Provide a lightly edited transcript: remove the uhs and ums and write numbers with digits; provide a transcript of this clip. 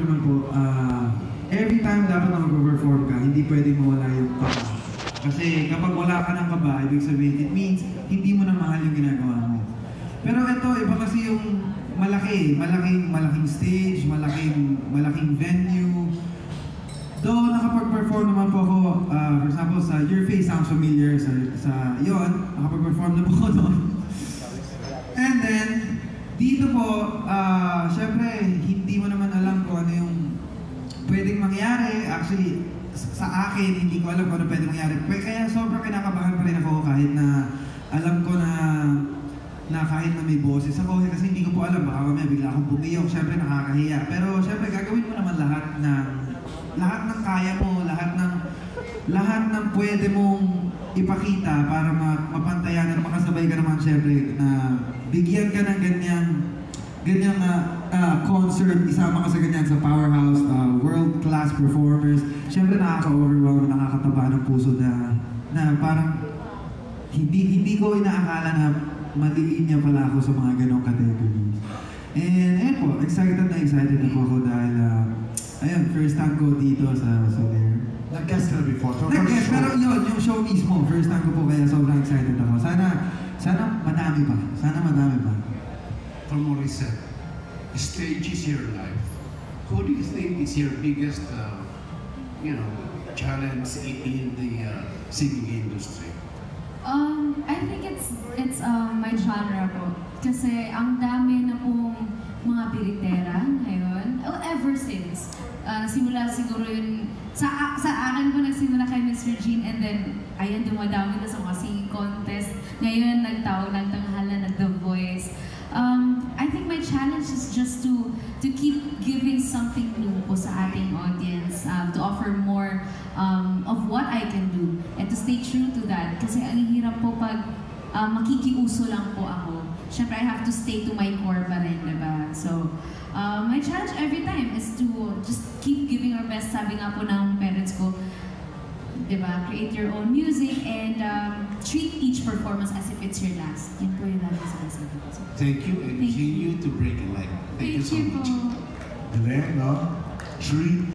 naman po, every time dapat na mag-perform ka, hindi pwedeng mawala yung kaba. Kasi kapag wala ka ng kaba, ibig sabihin, it means hindi mo na mahal yung ginagawa mo. Pero ito, iba kasi yung malaking stage, malaking venue. Though nakapag-perform naman po ako, for example, sa Your Face Sounds Familiar, sa yon, nakapag-perform na po ako doon. And then, dito po, syempre, hindi mo naman alam kung ano yung pwedeng mangyari. Actually, sa akin, hindi ko alam kung ano pwedeng mangyari. Kaya sobrang kinakabahan pa rin ako kahit na alam ko na kahit na may boses ako. Kasi hindi ko po alam, baka mamaya bigla akong bumiyok. Syempre, nakakahiya. Pero syempre, gagawin mo naman lahat ng kaya mo, lahat ng pwede mong ipakita para mapantayan at makasabay ka naman syempre na bigyan ka ng ganyang concert, isama ka sa ganyan sa powerhouse, world-class performers. Syempre nakaka-overwhelm, nakakataba ng puso na parang hindi ko inaakala na maliin niya pala ako sa mga ganong categories. And ayun po, excited na po ako dahil ayun, first time ko dito sa Soler. Nag-guest ka na before? Nag-guest, pero yun, yung show mismo, first time ko po kaya sobrang excited ako. Sana madami pa. For Morissette, stage is your life. Who do you think is your biggest, challenge in the singing industry? I think it's my genre po. Kasi ang dami na pong mga biritera ngayon. Ever since. Simula siguro yun, sa akin po nagsimula kay Mr. Gene and then, ayan, dumadami na sa mga singing contest. Ngayon, nagtawag ng tanghalan, nag-The Voice. I think my challenge is just to keep giving something new po sa ating audience, to offer more of what I can do, and to stay true to that. Kasi ang hirap po pag makikiuso lang po ako. Siyempre, I have to stay to my core pa rin, diba? So, my challenge every time is to just keep giving our best. Sabi nga po ng parents ko, diba? Create your own music and treat each performance as if it's your last. Yun po yung lagi sinasabi ko. Thank you and continue to break a leg. Thank you so much. Po. Galing, no? Treat